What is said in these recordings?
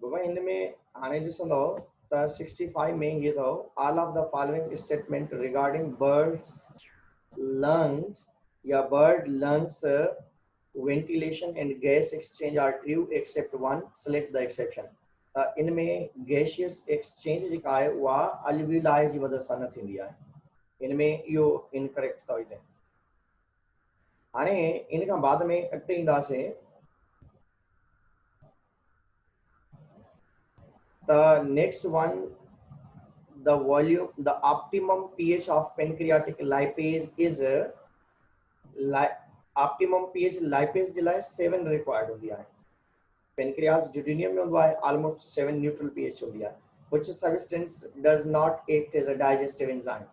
बाबा इनमें हाणे ॾिसंदो त 65 में ये अथव all of the following statement regarding birds lungs या bird lungs ventilation and gas exchange are true except one, select the exception. इनमें gaseous exchange जेका आहे उहा alveoli जी मदद सां न थींदी आहे, इनमें इहो incorrect थो थिए। हाणे इन खां बाद में अॻिते ईंदासीं the next one, the volume, the optimum pH of pancreatic lipase is optimum pH lipase जे लाइ 7 required होंदी आहे। pancreas duodenum में होंदो आहे almost 7 neutral pH होंदी आहे। which substance does not act as a digestive enzyme?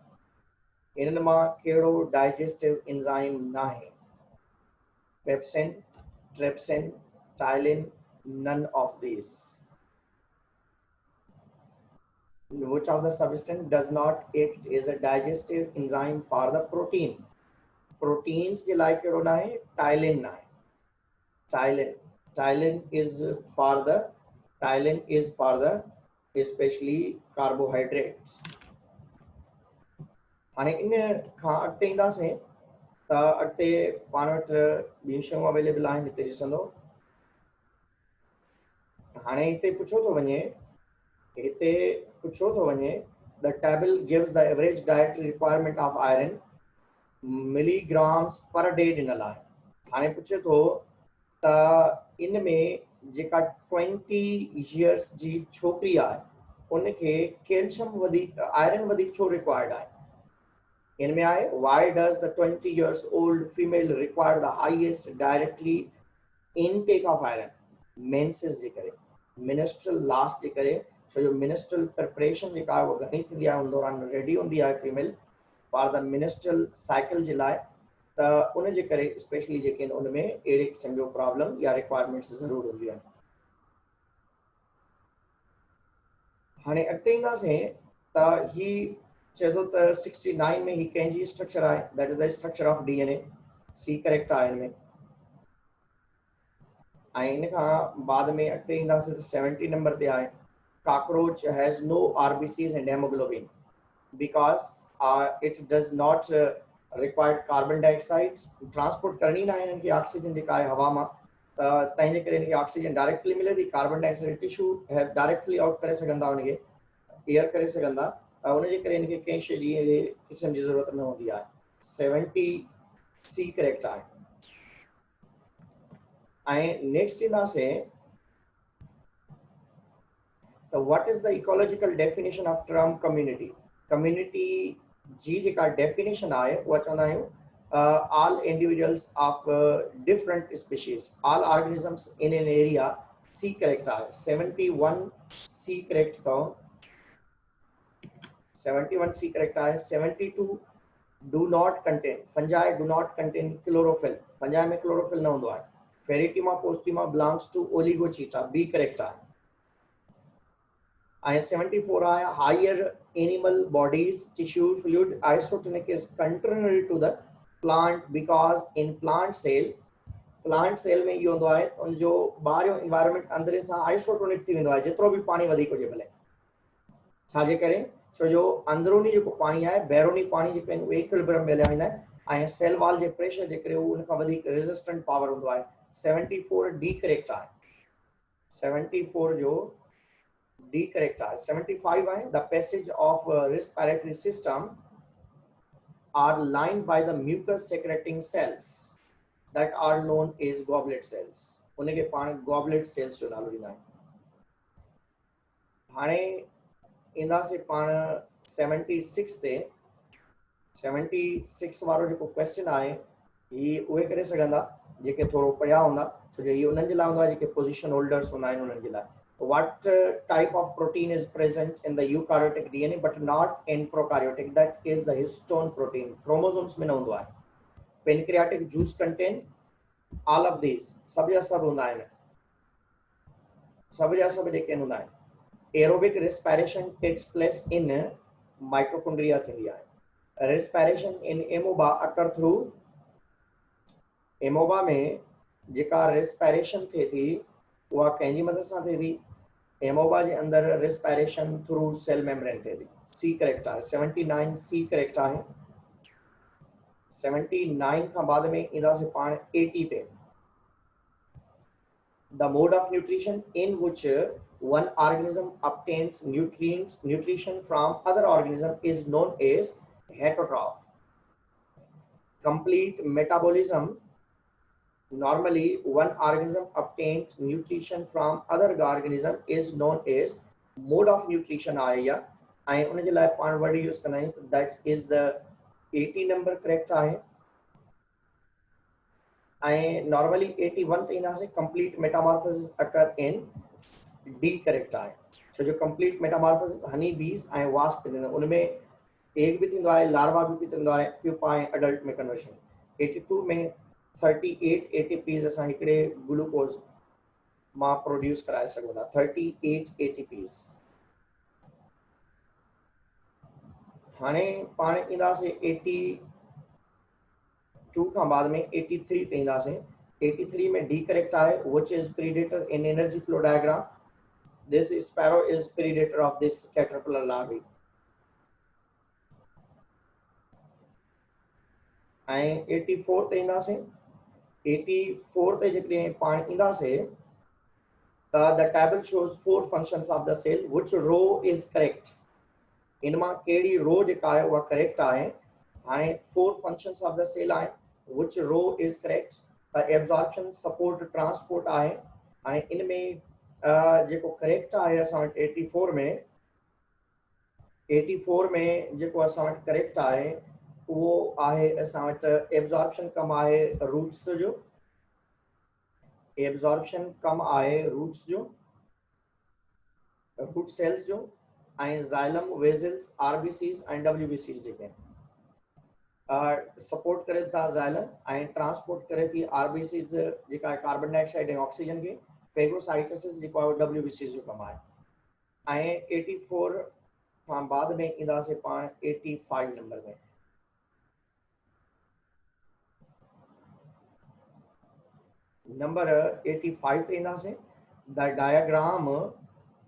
इन्हनि मां कहिड़ो digestive enzyme न आहे? pepsin, trypsin, ptyalin, none of these. Which of the substance does not act as a digestive enzyme for the protein? Proteins जे लाइ कहिड़ो न आहे? ptyalin न आहे। Ptyalin is for the especially carbohydrates. हाणे इन खां अॻिते ईंदासीं त अॻिते पाण वटि ॿियूं शयूं अवेलेबल आहिनि हिते ॾिसंदो। हाणे हिते पुछो थो वञे the table gives the average dietary requirement of iron milligrams per day ॾिनल आहे। हाणे पुछे थो त इन में जेका 20 years जी छोकिरी आहे उनखे कैल्शियम वधीक आयरन वधीक छो रिक्वायर्ड आहे? इनमें आहे why does the 20 years old female require the highest directly intake of iron? menses जे करे, menstrual last जे करे, छो जो menstrual preparation जेका आहे उहा घणी थींदी आहे उन दौरान रेडी हूंदी आहे female for the menstrual cycle जे लाइ, त उन जे करे स्पेशली जेके उन में अहिड़े क़िस्म जो प्रॉब्लम या रिक्वायरमेंट्स ज़रूर हूंदियूं आहिनि। हाणे अॻिते ईंदासीं त ही चए थो त 69 में ही कंहिंजी स्ट्रक्चर आहे? That is the structure of DNA। C correct आहे हिन में। ऐं इन खां बाद में अॻिते ईंदासीं त 70 नंबर ते आहे cockroach has no RBCs and hemoglobin because it does not require carbon dioxide transport करणी न आहे इन्हनि खे ऑक्सीजन जेका आहे हवा मां, त तंहिंजे करे इनखे ऑक्सीजन डायरेक्टली मिले थी, carbon dioxide tissue directly out करे सघंदा उनखे एयर करे सघंदा, त उनजे करे इनखे कंहिं शइ जी अहिड़े क़िस्म जी ज़रूरत न हूंदी आहे। 70 सी करेक्ट आहे। ऐं नेक्स्ट ईंदासीं त what is the ecological definition of term community? Community जी जेका डेफिनेशन आहे उहा चवंदा आहियूं all individuals of different species, all organisms in an area। C correct आहे। 71 सी करेक्ट अथव, 71 सी करेक्ट आहे। 72 do not contain, fungi do not contain chlorophyll, fungi में chlorophyll न हूंदो आहे। Pheretima posthuma belongs to Oligochaeta, B correct आहे। I 74 आहे higher animal bodies tissue fluid isotonic is contrary to the plant because in plant cell में इहो हूंदो आहे उन जो ॿाहिरियों environment अंदरि सां आइसोटोनिक थी वेंदो आहे जेतिरो बि पाणी वधीक हुजे भले, छाजे करे? छो जो अंदरूनी जेको पाणी आहे बैरूनी पाणी जेके आहिनि उहे इक्विलिब्रियम में हलिया वेंदा आहिनि ऐं सेल वॉल जे प्रेशर जे करे उहो उन खां वधीक रेजिस्टेंट पावर हूंदो आहे। 74 डी करेक्ट आहे। 74 जो डी करेक्ट आहे। 75 आहे the passage of respiratory system are lined by the mucus secreting cells that are known as goblet cells, उनखे पाण गॉबलेट सेल्स जो नालो ॾींदा आहियूं। हाणे ईंदासीं पाण 76 ते। 76 वारो जेको क्वेश्चन आहे ही उहे करे सघंदा जेके थोरो पढ़िया हूंदा, छो जो इहो उन्हनि जे लाइ हूंदो आहे जेके पोजीशन होल्डर्स हूंदा आहिनि उन्हनि जे लाइ। What type of protein is present in the eukaryotic DNA but not in prokaryotic? That is the histone protein, chromosomes में न हूंदो आहे। Pancreatic juice contain all of these, सब जा सब हूंदा आहिनि, सब जा सब जेके हूंदा आहिनि। Aerobic respiration takes place in mitochondria थींदी आहे। Respiration in amoeba occur through, amoeba में जेका respiration थिए थी उहा कंहिंजी मदद सां थिए थी? एमोबा जे अंदर रेस्पिरेशन थ्रू सेल मेम्ब्रेन थे सी करेक्ट है 79 सी करेक्ट है 79 का बाद में इंदा से पाण 80 पे the mode of nutrition in which one organism obtains nutrition from other organism is known as heterotroph. Complete metabolism, normally one organism obtains nutrition from other organism is known as mode of nutrition आया ऐं उन जे लाइ पाण word use कंदा आहियूं that is the 80 number correct आहे and normally 81 ते ईंदासीं complete metamorphosis occur in D correct आहे छो जो complete metamorphosis हनी बीज ऐं वास्प थींदो आहे उनमें एग भी थींदो आहे लार्वा भी थींदो आहे प्यूपा ऐं अडल्ट में कन्वर्शन 82 में 38 ATPs असां हिकिड़े ग्लूकोज मां प्रोड्यूस कराए सघूं था 38 ATPs हाणे पाण ईंदासीं 82 खां बाद में 83 ते ईंदासीं 83 में डी करेक्ट आहे which is predator in energy flow diagram this sparrow is predator of this caterpillar larvae ऐं 84 ते ईंदासीं 84 ते जेकॾहिं पाण ईंदासीं त the table shows 4 functions of the cell which row is correct इन मां कहिड़ी रो जेका आहे उहा करेक्ट आहे हाणे 4 फंक्शंस ऑफ द सेल आहे which row is correct absorption support transport आहे हाणे इन में जेको करेक्ट आहे असां वटि 84 में जेको असां वटि करेक्ट आहे उहो आहे असां वटि एब्जॉर्प्शन कम आहे रूट्स जो एब्जॉर्प्शन कम आहे रूट्स जो रूट सेल्स जो ऐं ज़ाइलम वेज़ल्स आरबीसीज ऐं डब्ल्यूबीसीज जेके सपोर्ट करे था ज़ाइलम ऐं ट्रांसपोर्ट करे थी आरबीसीज जेका आहे कार्बन डाइऑक्साइड ऐं ऑक्सीजन खे फेगोसाइटोसिस जेको आहे डब्ल्यूबीसीज जो कमु आहे ऐं 84 खां बाद में ईंदासीं पाण 85 नंबर में नंबर 85 पे ईंदासीं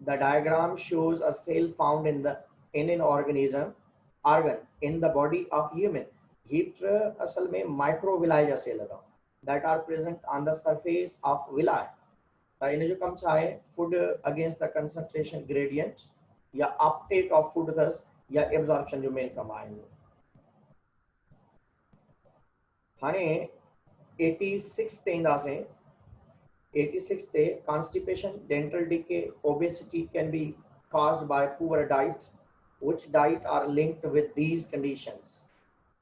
the diagram shows a cell found in an organ in the body of human heater असल में माइक्रोविलाई जा सेल था that are present on the surface of villi त इन जो कम छा आहे food against the concentration gradient या अपटेक ऑफ फूड अथस या एब्जॉर्प्शन जो मेन कम आहे हाणे 86 ते ईंदासीं 86 ते constipation dental decay obesity can be caused by poor diet which diet are linked with these conditions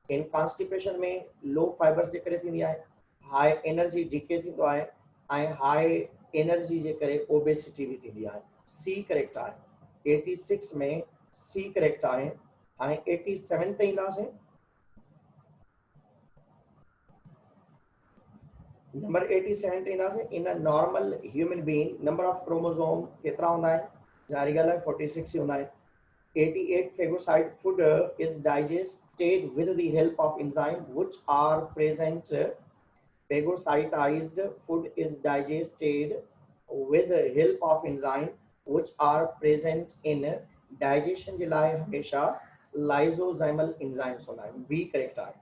in constipation में low fibers जे करे थींदी आहे high energy decay थींदो आहे ऐं high energy जे करे obesity भी थींदी आहे C करेक्ट आहे 86 में C करेक्ट आहे हाणे 87 ते ईंदासीं नंबर 87 ते ईंदासीं in a normal human being number of chromosome केतिरा हूंदा आहिनि ज़ाहिरी ॻाल्हि आहे 46 ही हूंदा आहिनि 88 phagocyte food is digested with the help of enzyme which are present phagocytized food is digested with the help of enzyme which are present in digestion जे लाइ हमेशा lysozymal enzymes हूंदा आहिनि बी करेक्ट आहे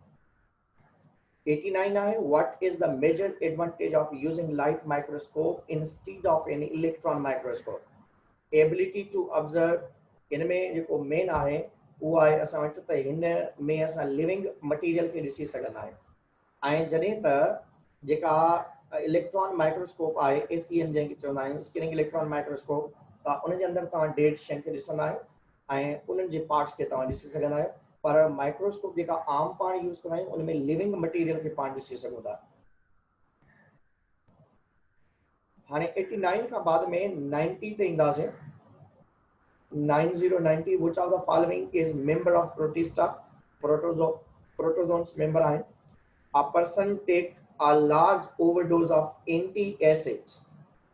89 आहे what is the major advantage of using light microscope instead of an electron microscope ability to observe इनमें जेको main आहे उहो आहे असां वटि त हिन में असां लिविंग मटीरियल खे ॾिसी सघंदा आहियूं ऐं जॾहिं त जेका इलेक्ट्रॉन माइक्रोस्कोप आहे ACM जंहिंखे चवंदा आहियूं स्कैनिंग इलेक्ट्रॉन माइक्रोस्कोप त उन जे अंदरि तव्हां डेड शइ खे ॾिसंदा आहियो ऐं उन्हनि जे पार्ट्स खे तव्हां ॾिसी सघंदा आहियो पर माइक्रोस्कोप जेका आम पाण यूज़ कंदा आहियूं उनमें लिविंग मटीरियल खे पाण ॾिसी सघूं था हाणे 89 खां बाद में 90 ते ईंदासीं 90 which of the following is member of protista protozoans member आहे a person take a large overdose of anti-acid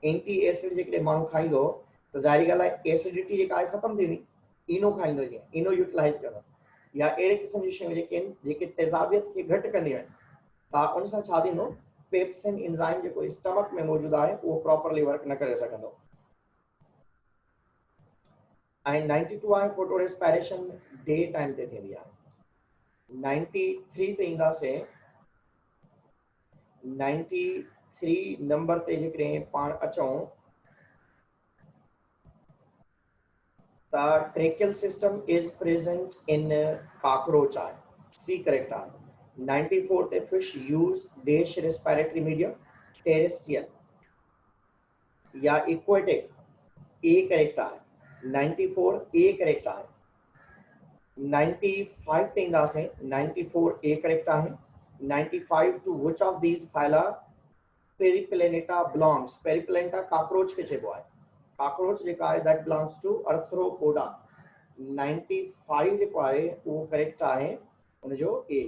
जेकॾहिं माण्हू खाईंदो त ज़ाहिरी ॻाल्हि आहे एसिडिटी जेका आहे ख़तमु थींदी इनो खाईंदो जीअं इनो यूटिलाइज़ कंदो या अहिड़े क़िस्म जी शयूं जेके आहिनि जेके तेज़ाबियत खे घटि कंदियूं आहिनि त उन सां छा थींदो पेप्सिन एंजाइम जेको स्टमक में मौजूदु आहे उहो प्रॉपरली वर्क न करे सघंदो ऐं 92 आहे फोटो रेस्पायरेशन डे टाइम ते थींदी आहे। 93 ते ईंदासीं। 93 नंबर ते जेकॾहिं पाण अचूं त tracheal system is present in cockroach आहे, सी करेक्ट आहे। 94 ते fish use dash respiratory medium, terrestrial या इक्वेटिक, ए करेक्ट आहे। 94 ए करेक्ट आहे। 95 ते ईंदासीं। 94 ए करेक्ट आहे। 95 to which of these phyla Periplaneta belongs. Periplaneta cockroach खे चइबो आहे। कॉकरोच जेका आहे दैट बिलोंग्स टू अर्थ्रोपोडा। 95 जेको आहे उहो करेक्ट आहे उनजो ए।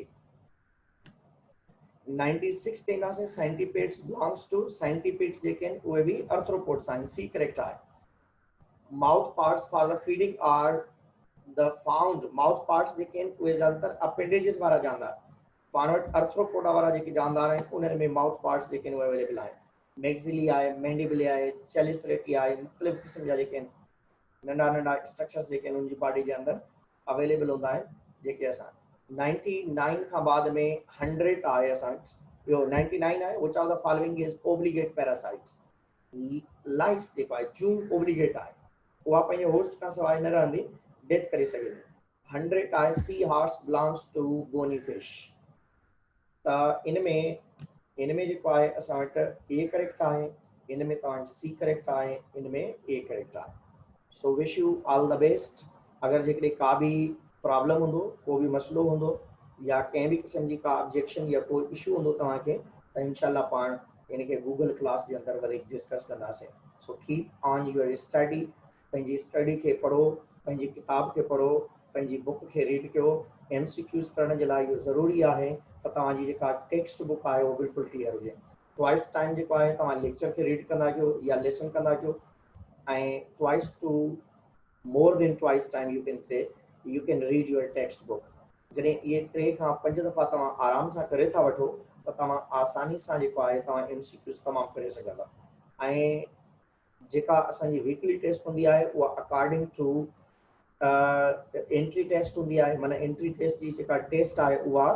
96 ते ईंदासीं। सेंटीपेड्स बिलोंग्स टू, सेंटीपेड्स जेके आहिनि उहे बि अर्थ्रोपोड्स आहिनि, सी करेक्ट आहे। Mouth parts for the feeding are the found. Mouth parts जेके आहिनि उहे ज़्यादातर अपेंडेजिस वारा जानदार, पाण वटि अर्थ्रोपोडा वारा जेके जानदार आहिनि उन्हनि में माउथ पार्ट्स जेके आहिनि उहे अवेलेबल आहिनि। मैक्सिली आहे, मैंडिबले आहे, चेलिसरेटी आहे, मुख़्तलिफ़ क़िस्म जा जेके आहिनि नंढा नंढा स्ट्रक्चर्स जेके आहिनि उनजी बॉडी जे अंदरि अवेलेबल हूंदा आहिनि जेके असां 99 खां बाद में 100 आहे असां वटि। ॿियो 99 आहे which of the following is obligate parasite. Lice जेको आहे जूं ओब्लिगेट आहे, उहा पंहिंजे होस्ट खां सवाइ न रहंदी, डेथ करे सघे थी। 100 आहे sea horse belongs to bony fish. त इन में जेको आहे असां वटि ए करेक्ट आहे, इन में तव्हां सी करेक्ट आहे, इन में ए करेक्ट आहे। So wish you all the best. अगरि जेकॾहिं का बि प्रॉब्लम हूंदो, को बि मसइलो हूंदो या कंहिं बि क़िस्म जी का ऑब्जेक्शन या कोई इशू हूंदो तव्हांखे त इंशाल्लाह पाण इनखे गूगल क्लास जे अंदरि वधीक डिस्कस कंदासीं। So keep on your study. पंहिंजी स्टडी खे पढ़ो, पंहिंजी किताब खे पढ़ो, पंहिंजी बुक खे रीड कयो। MCQs करण जे लाइ इहो ज़रूरी आहे त तव्हांजी जेका टेक्स्ट बुक आहे उहो बिल्कुलु क्लियर हुजे। ट्वाइस टाइम जेको आहे तव्हां लेक्चर खे रीड कंदा कयो या लेसन कंदा कयो, ऐं twice two more than twice time you can say you can read your textbook. जॾहिं इहे 3 खां 5 दफ़ा तव्हां आराम सां करे था वठो त तव्हां आसानी सां जेको आहे तव्हां MCQs तमामु करे सघंदा। ऐं जेका असांजी वीकली टेस्ट हूंदी आहे उहा अकॉर्डिंग टू एंट्री टेस्ट हूंदी आहे, माना एंट्री टेस्ट जी जेका टेस्ट आहे उहा,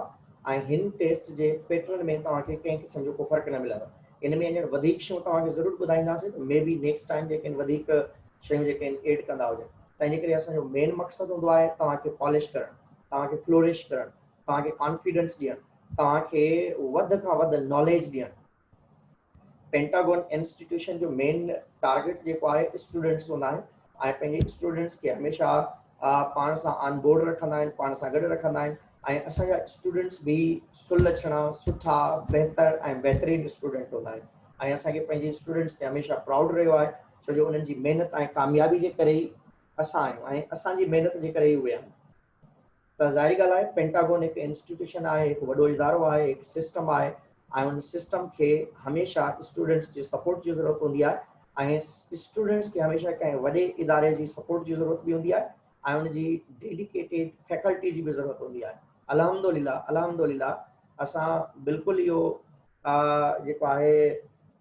ऐं हिन टेस्ट जे पैटर्न में तव्हांखे कंहिं क़िस्म जो को फ़र्क़ु न मिलंदो। इन में अञा वधीक शयूं तव्हांखे ज़रूरु ॿुधाईंदासीं, मे बी नेक्स्ट टाइम जेके आहिनि वधीक शयूं जेके आहिनि एड कंदा हुजनि। त इन करे असांजो मेन मक़सदु हूंदो आहे तव्हांखे पॉलिश करणु, तव्हांखे फ्लोरिश करणु, तव्हांखे कॉन्फिडेंस ॾियणु, तव्हांखे वधि खां वधि नॉलेज ॾियणु। पेंटागन इंस्टीट्यूशन जो मेन टारगेट जेको आहे स्टूडेंट्स हूंदा आहिनि, ऐं पंहिंजे स्टूडेंट्स खे हमेशह पाण सां ऑन बोर्ड रखंदा आहिनि, पाण सां गॾु रखंदा आहिनि। ऐं असांजा स्टूडेंट्स बि सुलक्षणा, सुठा, बहितर ऐं बहितरीनु स्टूडेंट हूंदा आहिनि। ऐं असांखे पंहिंजे स्टूडेंट्स ते हमेशह प्राउड रहियो आहे, छो जो उन्हनि जी महिनत ऐं कामयाबी जे करे ई असां आहियूं ऐं असांजी महिनत जे करे ई उहे आहिनि। त ज़ाहिरी ॻाल्हि आहे पेंटागन हिकु इंस्टीट्यूशन आहे, हिकु वॾो इदारो आहे, हिकु सिस्टम आहे, ऐं उन सिस्टम खे हमेशह स्टूडेंट्स जी सपोर्ट जी ज़रूरत हूंदी आहे, ऐं स्टूडेंट्स खे हमेशह कंहिं वॾे इदारे जी सपोर्ट जी ज़रूरत बि हूंदी आहे, ऐं उनजी डेडिकेटेड फैकल्टी जी बि ज़रूरत हूंदी आहे। अल्हम्दुलिल्लाह असां बिल्कुलु इहो जेको आहे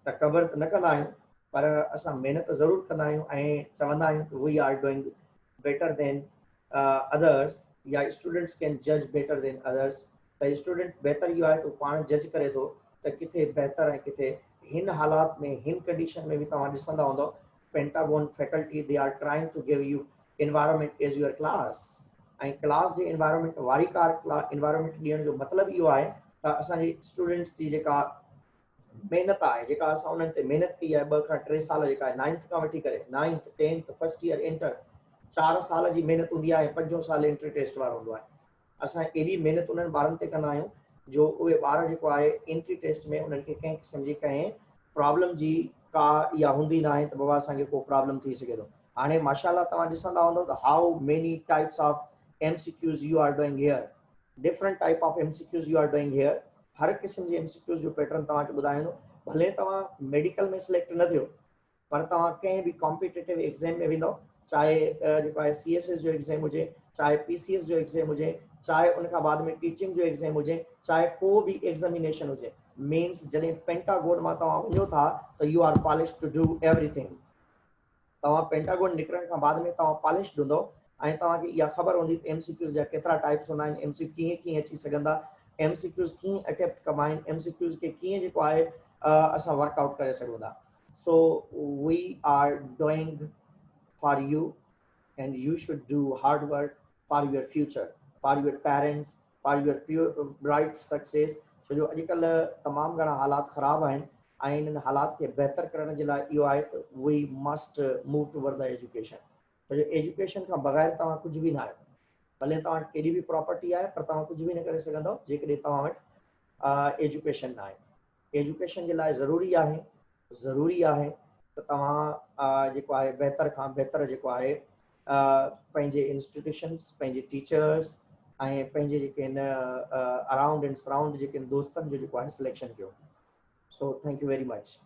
तकबर त न कंदा आहियूं, पर असां महिनत ज़रूरु कंदा आहियूं ऐं चवंदा आहियूं we are doing better than others, या स्टूडेंट्स कैन जज बेटर देन अदर्स। त स्टूडेंट बहितर इहो आहे त पाण जज करे थो त किथे बहितर ऐं किथे। हिन हालात में, हिन कंडीशन में बि तव्हां ॾिसंदा हूंदव Pentagon faculty they are trying to give you environment as your class, ऐं क्लास जे एनवायरमेंट वारी कार एनवायरमेंट ॾियण जो मतिलबु इहो आहे त असांजे स्टूडेंट्स जी जेका महिनत आहे, जेका असां उन्हनि ते महिनत कई आहे 2 खां 3 साल, जेका आहे 9th खां वठी करे 9th 10th first year inter 4 साल जी महिनत हूंदी आहे, 5 साल एंट्री टेस्ट वारो हूंदो आहे। असां एॾी महिनत उन्हनि ॿारनि ते कंदा आहियूं जो उहे ॿार जेको आहे एंट्री टेस्ट में उन्हनि खे कंहिं क़िस्म जी कंहिं प्रॉब्लम जी का इहा हूंदी न आहे त बाबा असांखे को प्रॉब्लम थी सघे थो। हाणे माशाल्लाह तव्हां ॾिसंदा हूंदव त how many types of MCQs you are doing here, different type of MCQs you are doing here. हर क़िस्म जे MCQs जो पैटर्न तव्हांखे ॿुधाईंदो। भले तव्हां मेडिकल में सिलेक्ट न थियो, पर तव्हां कंहिं बि कॉम्पिटेटिव एग्ज़ाम में वेंदव, चाहे जेको आहे CSS जो एग्ज़ाम हुजे, चाहे PCS जो एग्ज़ाम हुजे, चाहे उन खां बाद में टीचिंग जो एग्ज़ाम हुजे, चाहे को बि एग्ज़ामिनेशन हुजे, मीन्स जॾहिं पेंटागन मां तव्हां वञो था त you are polish to do everything. तव्हां पेंटागन निकिरण खां बाद में तव्हां पॉलिश्ड हूंदो ऐं तव्हांखे इहा ख़बर हूंदी त MCQs जा केतिरा टाइप्स हूंदा आहिनि, MCQ कीअं अची सघंदा, MCQs कीअं अटेम्प्ट कबा आहिनि, MCQs खे कीअं जेको आहे असां वर्कआउट करे सघूं था. So we are doing for you and you should do hard work for your future, for your parents, for your pure bright success. छो जो अॼुकल्ह तमामु घणा हालात ख़राब आहिनि ऐं इन्हनि हालात खे बहितर करण जे लाइ इहो आहे त we must move toward the education. छो जो एजुकेशन खां बग़ैर तव्हां कुझु बि न आहे. भले तव्हां वटि केॾी बि प्रॉपर्टी आहे पर तव्हां कुझु बि न करे सघंदव जेकॾहिं तव्हां वटि एजुकेशन न आहे. एजुकेशन जे लाइ ज़रूरी आहे त तव्हां जेको आहे बहितर खां बहितर जेको आहे पंहिंजे इंस्टीट्यूशन्स, पंहिंजे टीचर्स ऐं पंहिंजे जेके आहिनि अराउंड एंड सराउंड जेके दोस्तनि जो जेको आहे सिलेक्शन कयो. So thank you very much.